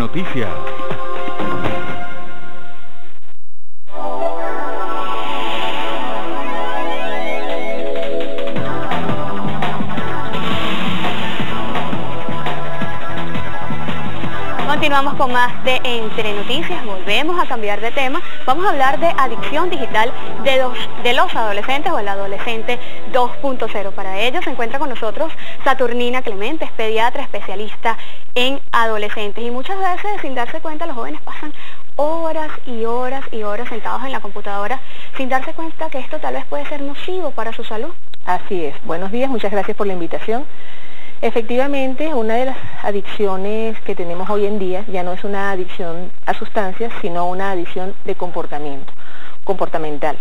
Noticias. Continuamos con más de Entre Noticias, volvemos a cambiar de tema, vamos a hablar de adicción digital de los adolescentes o el adolescente 2.0. Para ello se encuentra con nosotros Saturnina Clemente, pediatra especialista en adolescentes, y muchas veces sin darse cuenta los jóvenes pasan horas y horas y horas sentados en la computadora sin darse cuenta que esto tal vez puede ser nocivo para su salud. Así es. Buenos días, muchas gracias por la invitación. Efectivamente, una de las adicciones que tenemos hoy en día ya no es una adicción a sustancias, sino una adicción de comportamental.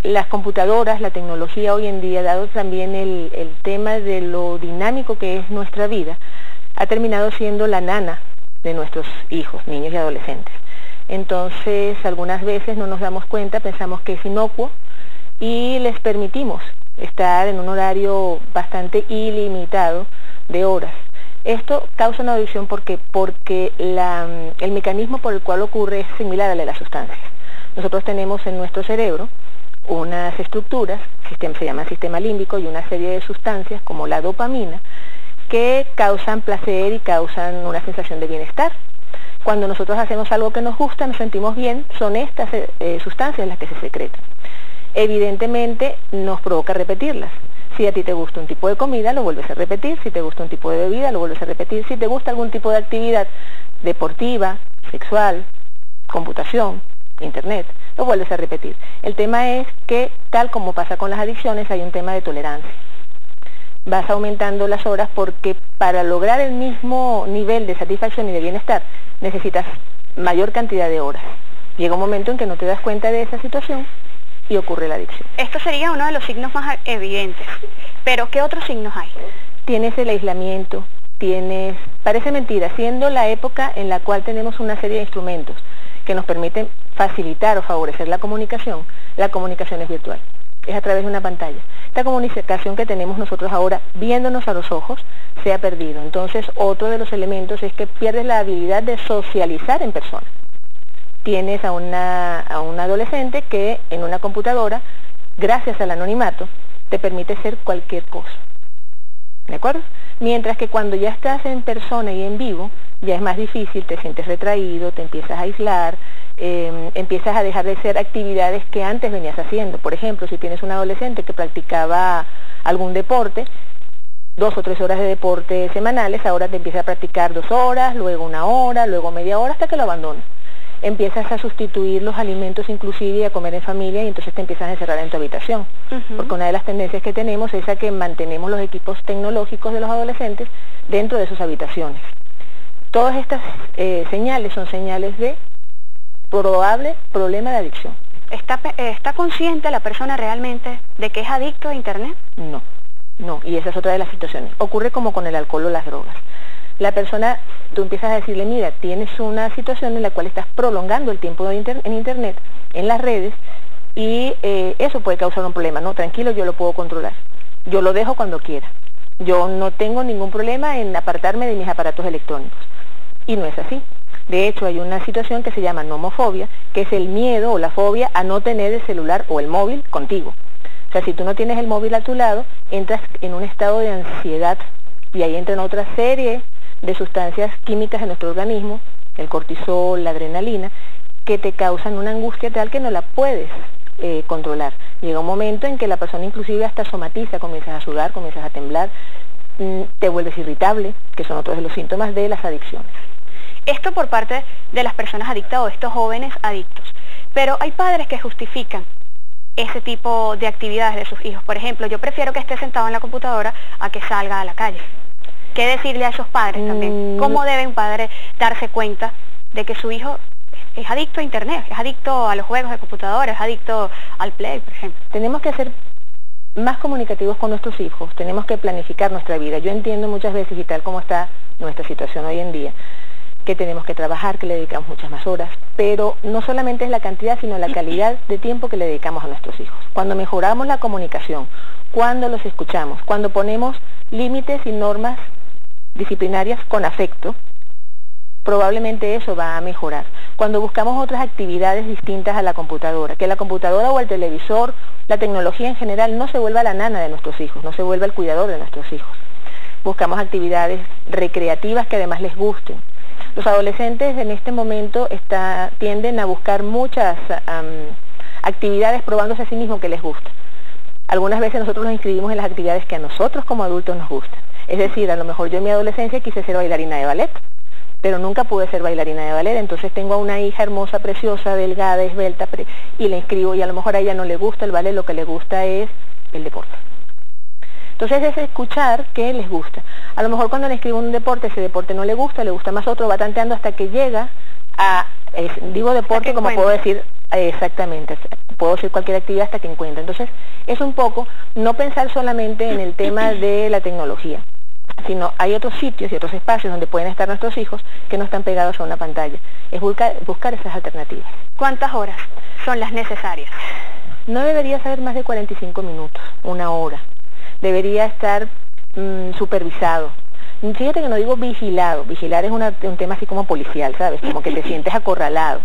Las computadoras, la tecnología hoy en día, dado también el tema de lo dinámico que es nuestra vida, ha terminado siendo la nana de nuestros hijos, niños y adolescentes. Entonces, algunas veces no nos damos cuenta, pensamos que es inocuo y les permitimos estar en un horario bastante ilimitado de horas. Esto causa una adicción porque el mecanismo por el cual ocurre es similar al de las sustancias. Nosotros tenemos en nuestro cerebro unas estructuras, se llama sistema límbico, y una serie de sustancias como la dopamina que causan placer y causan una sensación de bienestar. Cuando nosotros hacemos algo que nos gusta, nos sentimos bien, son estas sustancias las que se secretan. Evidentemente nos provoca repetirlas. Si a ti te gusta un tipo de comida, lo vuelves a repetir. Si te gusta un tipo de bebida, lo vuelves a repetir. Si te gusta algún tipo de actividad deportiva, sexual, computación, internet, lo vuelves a repetir. El tema es que, tal como pasa con las adicciones, hay un tema de tolerancia. Vas aumentando las horas porque para lograr el mismo nivel de satisfacción y de bienestar necesitas mayor cantidad de horas. Llega un momento en que no te das cuenta de esa situación y ocurre la adicción. Esto sería uno de los signos más evidentes, pero ¿qué otros signos hay? Tienes el aislamiento, parece mentira, siendo la época en la cual tenemos una serie de instrumentos que nos permiten facilitar o favorecer la comunicación es virtual, es a través de una pantalla. Esta comunicación que tenemos nosotros ahora, viéndonos a los ojos, se ha perdido. Entonces, otro de los elementos es que pierdes la habilidad de socializar en persona. Tienes a un adolescente que en una computadora, gracias al anonimato, te permite ser cualquier cosa. ¿De acuerdo? Mientras que cuando ya estás en persona y en vivo, ya es más difícil, te sientes retraído, te empiezas a aislar, empiezas a dejar de hacer actividades que antes venías haciendo. Por ejemplo, si tienes un adolescente que practicaba algún deporte, 2 o 3 horas de deporte semanales, ahora te empieza a practicar 2 horas, luego 1 hora, luego media hora, hasta que lo abandonas. Empiezas a sustituir los alimentos inclusive y a comer en familia, y entonces te empiezas a encerrar en tu habitación. Porque una de las tendencias que tenemos es a que mantenemos los equipos tecnológicos de los adolescentes dentro de sus habitaciones. Todas estas señales son señales de probable problema de adicción. ¿Está consciente la persona realmente de que es adicto a Internet? No, y esa es otra de las situaciones. Ocurre como con el alcohol o las drogas. La persona, tú empiezas a decirle, mira, tienes una situación en la cual estás prolongando el tiempo en Internet, en las redes, y eso puede causar un problema. No, tranquilo, yo lo puedo controlar. Yo lo dejo cuando quiera. Yo no tengo ningún problema en apartarme de mis aparatos electrónicos. Y no es así. De hecho, hay una situación que se llama nomofobia, que es el miedo o la fobia a no tener el celular o el móvil contigo. O sea, si tú no tienes el móvil a tu lado, entras en un estado de ansiedad, y ahí entran otra serie de sustancias químicas en nuestro organismo, el cortisol, la adrenalina, que te causan una angustia tal que no la puedes controlar. Llega un momento en que la persona inclusive hasta somatiza, comienzas a sudar, comienzas a temblar, te vuelves irritable, que son otros de los síntomas de las adicciones. Esto por parte de las personas adictas o de estos jóvenes adictos. Pero hay padres que justifican ese tipo de actividades de sus hijos. Por ejemplo, yo prefiero que esté sentado en la computadora a que salga a la calle. ¿Qué decirle a esos padres también? ¿Cómo debe un padre darse cuenta de que su hijo es adicto a Internet, es adicto a los juegos de computadora, es adicto al Play, por ejemplo? Tenemos que ser más comunicativos con nuestros hijos, tenemos que planificar nuestra vida. Yo entiendo muchas veces, y tal como está nuestra situación hoy en día, que tenemos que trabajar, que le dedicamos muchas más horas, pero no solamente es la cantidad, sino la calidad de tiempo que le dedicamos a nuestros hijos. Cuando mejoramos la comunicación, cuando los escuchamos, cuando ponemos límites y normas disciplinarias con afecto, probablemente eso va a mejorar. Cuando buscamos otras actividades distintas a la computadora, que la computadora o el televisor, la tecnología en general no se vuelva la nana de nuestros hijos, no se vuelva el cuidador de nuestros hijos. Buscamos actividades recreativas que además les gusten. Los adolescentes en este momento tienden a buscar muchas actividades probándose a sí mismos que les gusta. Algunas veces nosotros los inscribimos en las actividades que a nosotros como adultos nos gustan. Es decir, a lo mejor yo en mi adolescencia quise ser bailarina de ballet, pero nunca pude ser bailarina de ballet, entonces tengo a una hija hermosa, preciosa, delgada, esbelta, y la inscribo, y a lo mejor a ella no le gusta el ballet, lo que le gusta es el deporte. Entonces es escuchar qué les gusta. A lo mejor cuando le inscribo un deporte, ese deporte no le gusta más otro, va tanteando hasta que llega a, digo deporte como puedo decir, exactamente, puedo decir cualquier actividad hasta que encuentre. Entonces es un poco no pensar solamente en el tema de la tecnología, sino hay otros sitios y otros espacios donde pueden estar nuestros hijos que no están pegados a una pantalla. Es buscar esas alternativas. ¿Cuántas horas son las necesarias? No debería ser más de 45 minutos, una hora. Debería estar supervisado. Fíjate que no digo vigilado. Vigilar es un tema así como policial, ¿sabes? Como que te sientes acorralado.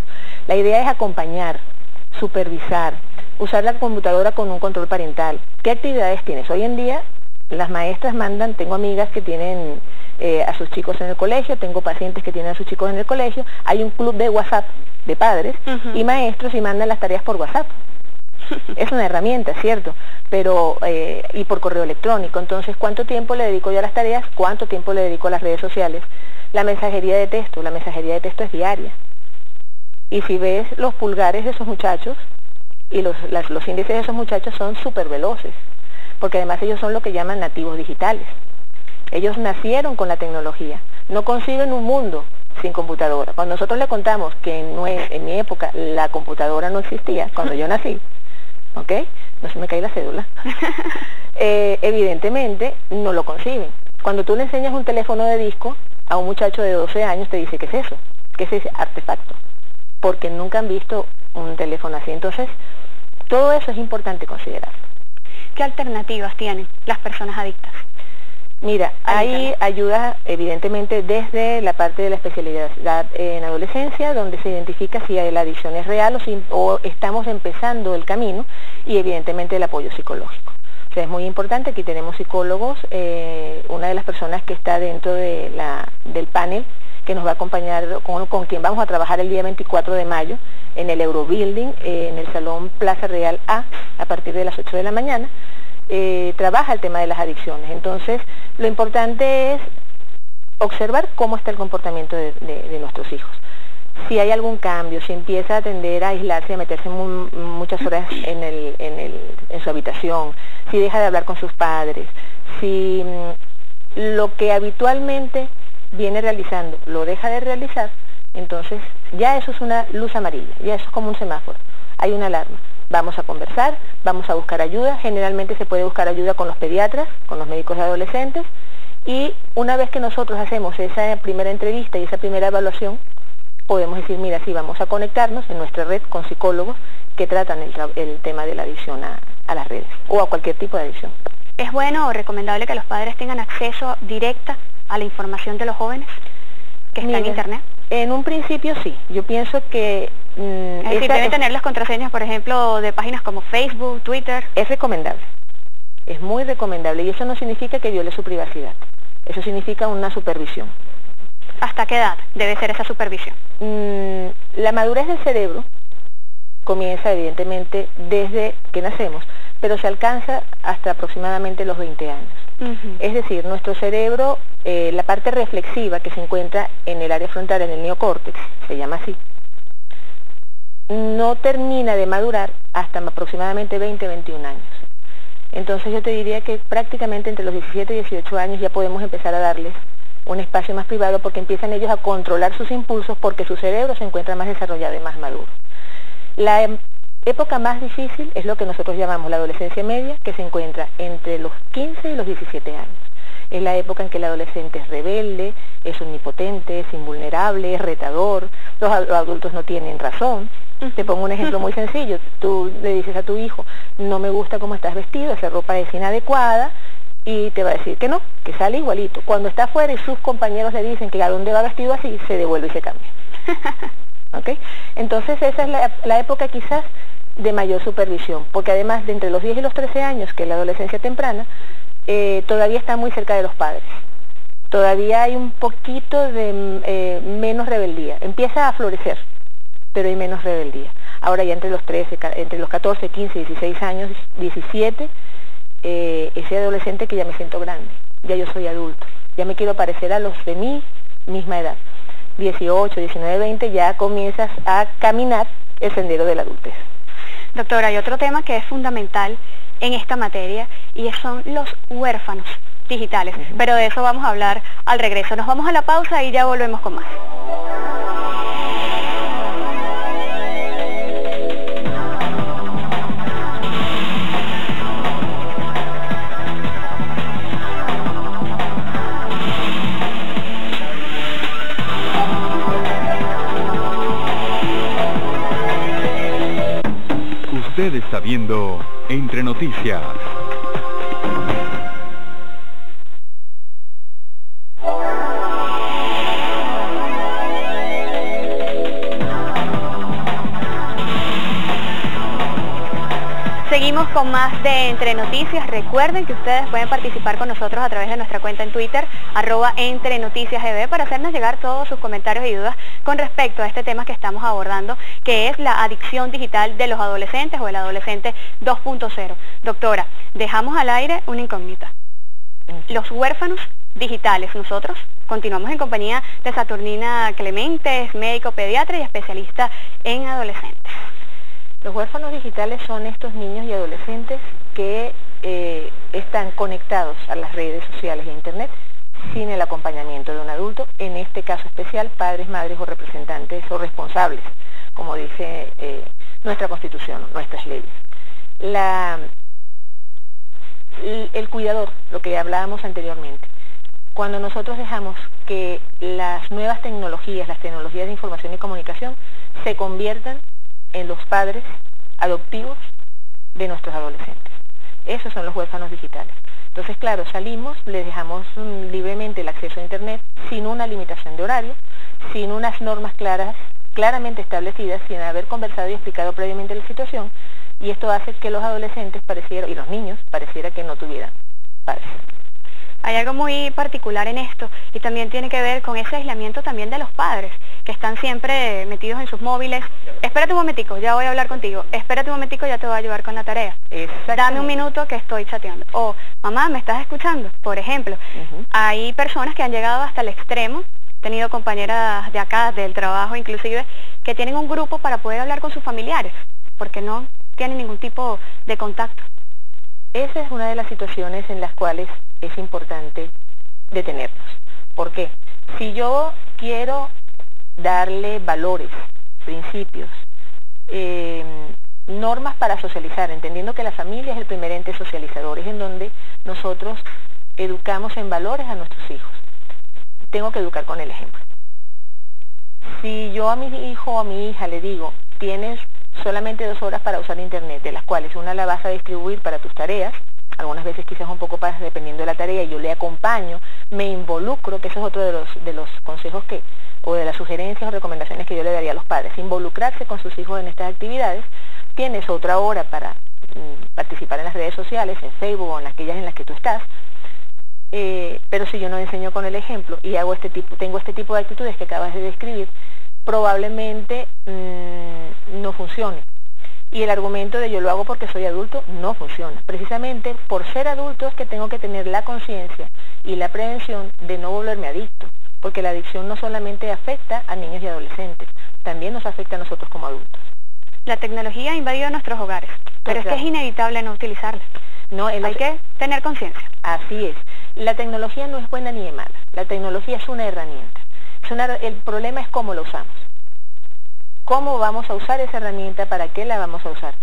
La idea es acompañar, supervisar, usar la computadora con un control parental. ¿Qué actividades tienes? Hoy en día las maestras mandan, tengo amigas que tienen a sus chicos en el colegio, tengo pacientes que tienen a sus chicos en el colegio, hay un club de WhatsApp de padres y maestros y mandan las tareas por WhatsApp. Es una herramienta, ¿cierto? Pero, y por correo electrónico. Entonces, ¿cuánto tiempo le dedico yo a las tareas? ¿Cuánto tiempo le dedico a las redes sociales? La mensajería de texto es diaria. Y si ves los pulgares de esos muchachos, y los índices de esos muchachos son súper veloces, porque además ellos son lo que llaman nativos digitales. Ellos nacieron con la tecnología, no conciben un mundo sin computadora. Cuando nosotros le contamos que en mi época la computadora no existía, cuando yo nací, ¿ok? No se me cae la cédula. Evidentemente no lo conciben. Cuando tú le enseñas un teléfono de disco a un muchacho de 12 años, te dice, ¿qué es eso? ¿Qué es ese artefacto? Porque nunca han visto un teléfono así. Entonces, todo eso es importante considerar. ¿Qué alternativas tienen las personas adictas? Mira, hay ayudas evidentemente desde la parte de la especialidad en adolescencia, donde se identifica si la adicción es real o estamos empezando el camino, y evidentemente el apoyo psicológico. O sea, es muy importante, aquí tenemos psicólogos, una de las personas que está dentro del panel que nos va a acompañar, con quien vamos a trabajar el día 24 de mayo en el Eurobuilding, en el Salón Plaza Real A partir de las 8 de la mañana. Trabaja el tema de las adicciones. Entonces, lo importante es observar cómo está el comportamiento de nuestros hijos. Si hay algún cambio, si empieza a tender a aislarse, a meterse muchas horas en su habitación, si deja de hablar con sus padres, si lo que habitualmente viene realizando lo deja de realizar, entonces ya eso es una luz amarilla, ya eso es como un semáforo, hay una alarma. Vamos a conversar, vamos a buscar ayuda. Generalmente se puede buscar ayuda con los pediatras, con los médicos de adolescentes, y una vez que nosotros hacemos esa primera entrevista y esa primera evaluación, podemos decir, mira, sí, vamos a conectarnos en nuestra red con psicólogos que tratan el tema de la adicción a las redes o a cualquier tipo de adicción. ¿Es bueno o recomendable que los padres tengan acceso directa a la información de los jóvenes que está en Internet? En un principio sí, yo pienso que... es decir, deben tener las contraseñas, por ejemplo, de páginas como Facebook, Twitter. Es recomendable, es muy recomendable, y eso no significa que viole su privacidad, eso significa una supervisión. ¿Hasta qué edad debe ser esa supervisión? La madurez del cerebro comienza evidentemente desde que nacemos, pero se alcanza hasta aproximadamente los 20 años. Es decir, nuestro cerebro, la parte reflexiva que se encuentra en el área frontal, en el neocórtex, se llama así, no termina de madurar hasta aproximadamente 20-21 años. Entonces yo te diría que prácticamente entre los 17 y 18 años ya podemos empezar a darles un espacio más privado, porque empiezan ellos a controlar sus impulsos, porque su cerebro se encuentra más desarrollado y más maduro. La época más difícil es lo que nosotros llamamos la adolescencia media, que se encuentra entre los 15 y los 17 años. Es la época en que el adolescente es rebelde, es omnipotente, es invulnerable, es retador, los adultos no tienen razón. Te pongo un ejemplo muy sencillo, tú le dices a tu hijo, no me gusta cómo estás vestido, esa ropa es inadecuada, y te va a decir que no, que sale igualito. Cuando está afuera y sus compañeros le dicen que a dónde va vestido así, se devuelve y se cambia. ¿Okay? Entonces esa es la época quizás de mayor supervisión, porque además de entre los 10 y los 13 años, que es la adolescencia temprana, todavía está muy cerca de los padres. Todavía hay un poquito de menos rebeldía. Empieza a florecer, pero hay menos rebeldía. Ahora ya entre los 14, 15, 16 años, 17, ese adolescente que ya me siento grande, ya yo soy adulto, ya me quiero parecer a los de mi misma edad. 18, 19, 20, ya comienzas a caminar el sendero de la adultez. Doctora, hay otro tema que es fundamental en esta materia y son los huérfanos digitales, pero de eso vamos a hablar al regreso. Nos vamos a la pausa y ya volvemos con más. Usted está viendo Entre Noticias. Seguimos con más de Entre Noticias. Recuerden que ustedes pueden participar con nosotros a través de nuestra cuenta en Twitter, @EntreNoticiasEB, para hacernos llegar todos sus comentarios y dudas con respecto a este tema que estamos abordando, que es la adicción digital de los adolescentes o el adolescente 2.0. Doctora, dejamos al aire una incógnita. Los huérfanos digitales. Nosotros continuamos en compañía de Saturnina Clemente, es médico pediatra y especialista en adolescentes. Los huérfanos digitales son estos niños y adolescentes que están conectados a las redes sociales e internet sin el acompañamiento de un adulto, en este caso especial padres, madres o representantes o responsables, como dice nuestra Constitución, nuestras leyes. El cuidador, lo que hablábamos anteriormente, cuando nosotros dejamos que las nuevas tecnologías, las tecnologías de información y comunicación, se conviertan en los padres adoptivos de nuestros adolescentes. Esos son los huérfanos digitales. Entonces, claro, salimos, les dejamos libremente el acceso a internet sin una limitación de horario, sin unas normas claramente establecidas, sin haber conversado y explicado previamente la situación, y esto hace que los adolescentes y los niños pareciera que no tuvieran padres. Hay algo muy particular en esto y también tiene que ver con ese aislamiento también de los padres, que están siempre metidos en sus móviles. Espérate un momentico, ya voy a hablar contigo. Espérate un momentico, ya te voy a ayudar con la tarea. Dame un minuto que estoy chateando. O, mamá, ¿me estás escuchando? Por ejemplo, hay personas que han llegado hasta el extremo, he tenido compañeras de acá, del trabajo inclusive, que tienen un grupo para poder hablar con sus familiares, porque no tienen ningún tipo de contacto. Esa es una de las situaciones en las cuales es importante detenernos. ¿Por qué? Si yo quiero darle valores, principios, normas para socializar, entendiendo que la familia es el primer ente socializador, es en donde nosotros educamos en valores a nuestros hijos. Tengo que educar con el ejemplo. Si yo a mi hijo o a mi hija le digo, tienes solamente 2 horas para usar internet, de las cuales una la vas a distribuir para tus tareas, algunas veces quizás un poco más dependiendo de la tarea, y yo le acompaño, me involucro, que eso es otro de los consejos o de las sugerencias o recomendaciones que yo le daría a los padres, involucrarse con sus hijos en estas actividades. Tienes otra hora para participar en las redes sociales, en Facebook o en aquellas en las que tú estás, pero si yo no enseño con el ejemplo y tengo este tipo de actitudes que acabas de describir, probablemente no funcione. Y el argumento de yo lo hago porque soy adulto no funciona. Precisamente por ser adulto es que tengo que tener la conciencia y la prevención de no volverme adicto, porque la adicción no solamente afecta a niños y adolescentes, también nos afecta a nosotros como adultos. La tecnología ha invadido nuestros hogares, pero es que es inevitable no utilizarla. Hay que tener conciencia. Así es. La tecnología no es buena ni es mala. La tecnología es una herramienta. El problema es cómo la usamos. ¿Cómo vamos a usar esa herramienta? ¿Para qué la vamos a usar?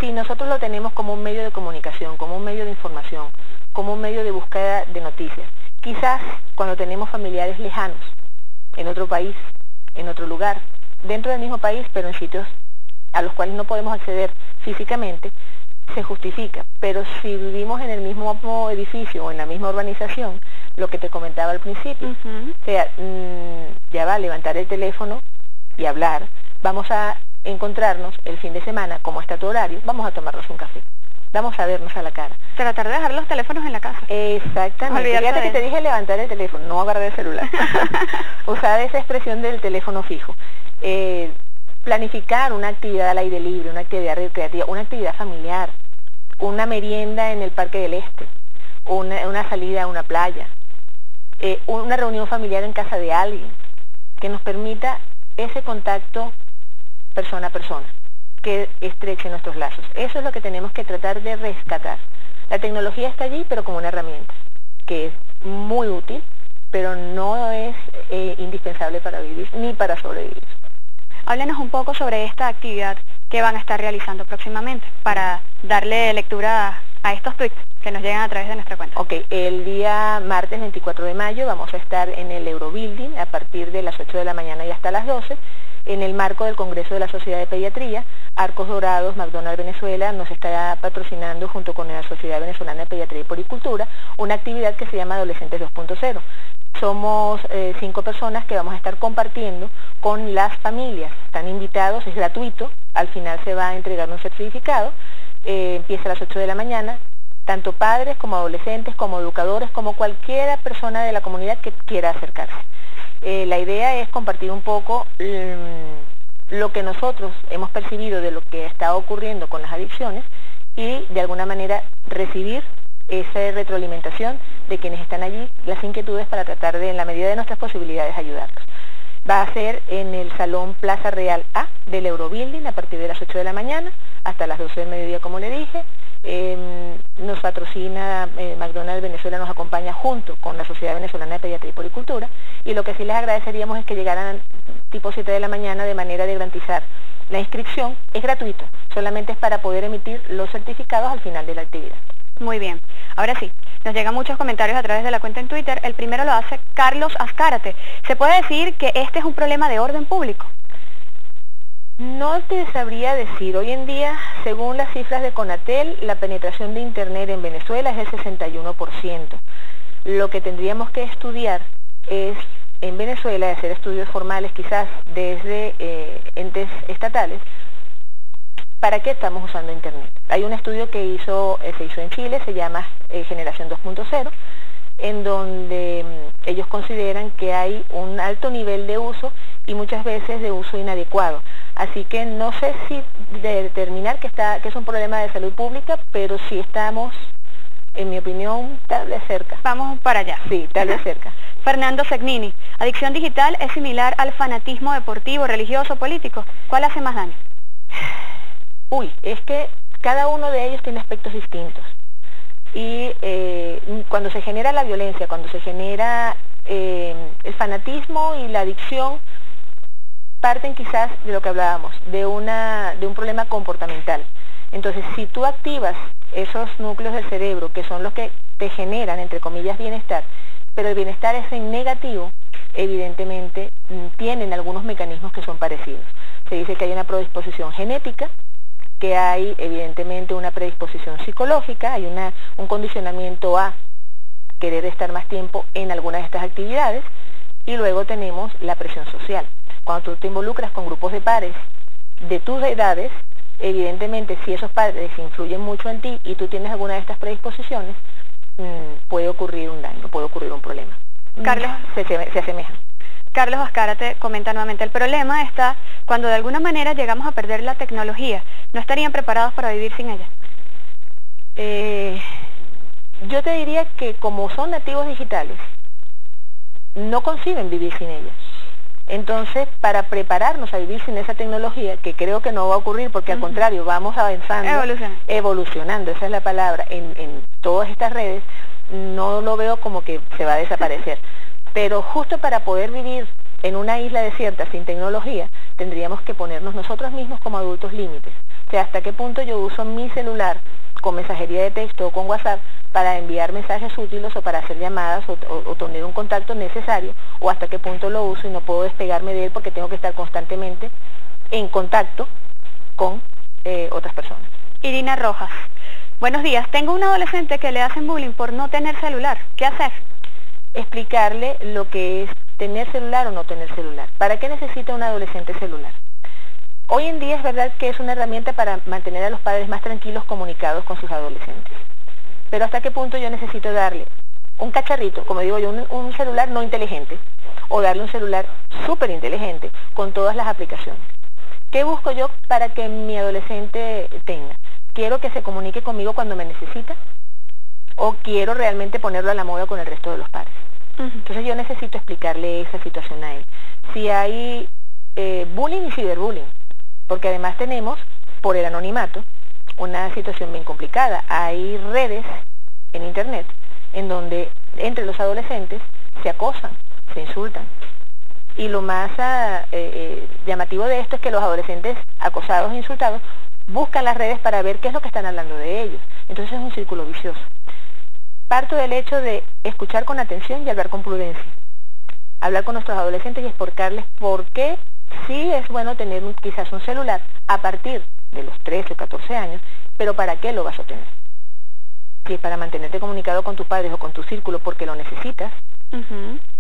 Si nosotros lo tenemos como un medio de comunicación, como un medio de información, como un medio de búsqueda de noticias, quizás cuando tenemos familiares lejanos, en otro país, en otro lugar, dentro del mismo país, pero en sitios a los cuales no podemos acceder físicamente, se justifica, pero si vivimos en el mismo edificio o en la misma urbanización, lo que te comentaba al principio, o sea, ya va a levantar el teléfono y hablar, vamos a encontrarnos el fin de semana, como está tu horario, vamos a tomarnos un café, vamos a vernos a la cara. Tratar de dejar los teléfonos en la casa. Exactamente, fíjate que te dije levantar el teléfono, no agarrar el celular. Usar esa expresión del teléfono fijo. Planificar una actividad al aire libre, una actividad recreativa, una actividad familiar, una merienda en el Parque del Este, una salida a una playa, una reunión familiar en casa de alguien, que nos permita ese contacto persona a persona, que estreche nuestros lazos. Eso es lo que tenemos que tratar de rescatar. La tecnología está allí, pero como una herramienta, que es muy útil, pero no es indispensable para vivir ni para sobrevivir. Háblenos un poco sobre esta actividad que van a estar realizando próximamente para darle lectura a estos tweets que nos llegan a través de nuestra cuenta. Ok, el día martes 24 de mayo vamos a estar en el Eurobuilding a partir de las 8 de la mañana y hasta las 12, en el marco del Congreso de la Sociedad de Pediatría. Arcos Dorados, McDonald's Venezuela nos está patrocinando junto con la Sociedad Venezolana de Pediatría y Puericultura una actividad que se llama Adolescentes 2.0. Somos 5 personas que vamos a estar compartiendo con las familias. Están invitados, es gratuito, al final se va a entregar un certificado, empieza a las 8 de la mañana, tanto padres como adolescentes, como educadores, como cualquier persona de la comunidad que quiera acercarse. La idea es compartir un poco lo que nosotros hemos percibido de lo que está ocurriendo con las adicciones y de alguna manera recibir esa retroalimentación de quienes están allí, las inquietudes para tratar de, en la medida de nuestras posibilidades, ayudarlos. Va a ser en el Salón Plaza Real A del Eurobuilding a partir de las 8 de la mañana hasta las 12 del mediodía, como le dije. Nos patrocina McDonald's Venezuela, nos acompaña junto con la Sociedad Venezolana de Pediatría y Puericultura, y lo que sí les agradeceríamos es que llegaran tipo 7 de la mañana de manera de garantizar. La inscripción es gratuita, solamente es para poder emitir los certificados al final de la actividad. Muy bien, ahora sí, nos llegan muchos comentarios a través de la cuenta en Twitter. El primero lo hace Carlos Azcárate. ¿Se puede decir que este es un problema de orden público? No te sabría decir. Hoy en día, según las cifras de Conatel, la penetración de Internet en Venezuela es el 61%. Lo que tendríamos que estudiar es, en Venezuela, hacer estudios formales quizás desde entes estatales, ¿para qué estamos usando Internet? Hay un estudio que se hizo en Chile, se llama Generación 2.0, en donde ellos consideran que hay un alto nivel de uso y muchas veces de uso inadecuado. Así que no sé si determinar que es un problema de salud pública, pero sí estamos, en mi opinión, tal vez cerca. Vamos para allá. Sí, tal vez cerca. Fernando Segnini, ¿adicción digital es similar al fanatismo deportivo, religioso, político? ¿Cuál hace más daño? Uy, es que cada uno de ellos tiene aspectos distintos. Y cuando se genera la violencia, cuando se genera el fanatismo y la adicción, parten quizás de lo que hablábamos, de un problema comportamental. Entonces, si tú activas esos núcleos del cerebro, que son los que te generan, entre comillas, bienestar, pero el bienestar es en negativo, evidentemente tienen algunos mecanismos que son parecidos. Se dice que hay una predisposición genética, que hay evidentemente una predisposición psicológica, hay un condicionamiento a querer estar más tiempo en alguna de estas actividades, y luego tenemos la presión social. Cuando tú te involucras con grupos de pares de tus edades, evidentemente si esos padres influyen mucho en ti y tú tienes alguna de estas predisposiciones, puede ocurrir un daño, puede ocurrir un problema. Carlos, se asemejan. Carlos Azcárate comenta nuevamente, el problema está cuando de alguna manera llegamos a perder la tecnología. ¿No estarían preparados para vivir sin ella? Yo te diría que como son nativos digitales, no conciben vivir sin ella. Entonces, para prepararnos a vivir sin esa tecnología, que creo que no va a ocurrir porque al contrario, vamos avanzando, evolucionando, esa es la palabra, en todas estas redes, no lo veo como que se va a desaparecer. Pero justo para poder vivir en una isla desierta sin tecnología, tendríamos que ponernos nosotros mismos como adultos límites. O sea, hasta qué punto yo uso mi celular con mensajería de texto o con WhatsApp para enviar mensajes útiles o para hacer llamadas o tener un contacto necesario, o hasta qué punto lo uso y no puedo despegarme de él porque tengo que estar constantemente en contacto con otras personas. Irina Rojas, Buenos días, tengo un adolescente que le hacen bullying por no tener celular. ¿Qué hacer? Explicarle lo que es tener celular o no tener celular. ¿Para qué necesita un adolescente celular? Hoy en día es verdad que es una herramienta para mantener a los padres más tranquilos comunicados con sus adolescentes. Pero ¿hasta qué punto yo necesito darle un cacharrito, como digo yo, un celular no inteligente, o darle un celular súper inteligente con todas las aplicaciones? ¿Qué busco yo para que mi adolescente tenga? ¿Quiero que se comunique conmigo cuando me necesita? ¿O quiero realmente ponerlo a la moda con el resto de los padres? Entonces yo necesito explicarle esa situación a él. Si hay bullying y ciberbullying, porque además tenemos, por el anonimato, una situación bien complicada. Hay redes en internet en donde entre los adolescentes se acosan, se insultan. Y lo más llamativo de esto es que los adolescentes acosados e insultados buscan las redes para ver qué es lo que están hablando de ellos. Entonces es un círculo vicioso. Parto del hecho de escuchar con atención y hablar con prudencia. Hablar con nuestros adolescentes y explicarles por qué sí es bueno tener quizás un celular a partir de los 13 o 14 años, pero ¿para qué lo vas a tener? Si es para mantenerte comunicado con tus padres o con tu círculo porque lo necesitas,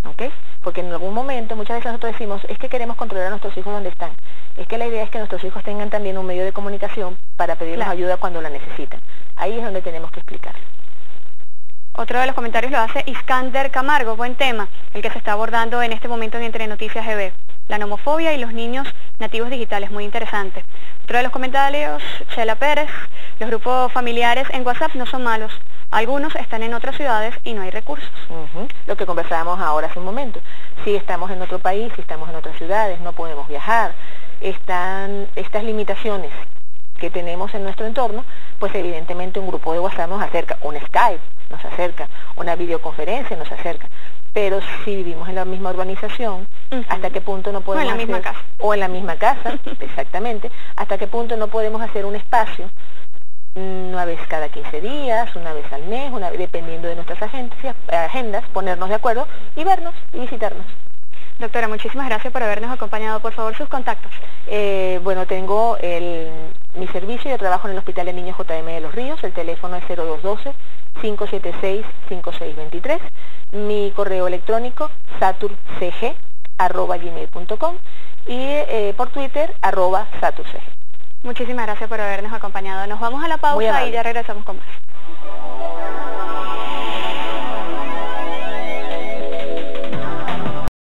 ¿ok? Porque en algún momento, muchas veces nosotros decimos, es que queremos controlar a nuestros hijos donde están. Es que la idea es que nuestros hijos tengan también un medio de comunicación para pedirnos ayuda cuando la necesitan. Ahí es donde tenemos que explicarlo. Otro de los comentarios lo hace Iskander Camargo, buen tema, el que se está abordando en este momento en Entre Noticias GB. La nomofobia y los niños nativos digitales, muy interesante. Otro de los comentarios, Chela Pérez, los grupos familiares en WhatsApp no son malos. Algunos están en otras ciudades y no hay recursos. Lo que conversábamos ahora hace un momento. Si estamos en otro país, si estamos en otras ciudades, no podemos viajar, están estas limitaciones que tenemos en nuestro entorno, pues evidentemente un grupo de WhatsApp nos acerca, un Skype nos acerca, una videoconferencia nos acerca. Pero si vivimos en la misma urbanización, ¿hasta qué punto no podemos hacer? O en la misma casa, exactamente. ¿Hasta qué punto no podemos hacer un espacio una vez cada 15 días, una vez al mes, dependiendo de nuestras agendas, ponernos de acuerdo y vernos y visitarnos? Doctora, muchísimas gracias por habernos acompañado. Por favor, sus contactos. Bueno, tengo mi servicio. Yo trabajo en el Hospital de Niños JM de Los Ríos. El teléfono es 0212-576-5623. Mi correo electrónico, saturcg@gmail.com y por Twitter, @saturcg. Muchísimas gracias por habernos acompañado. Nos vamos a la pausa y ya regresamos con más.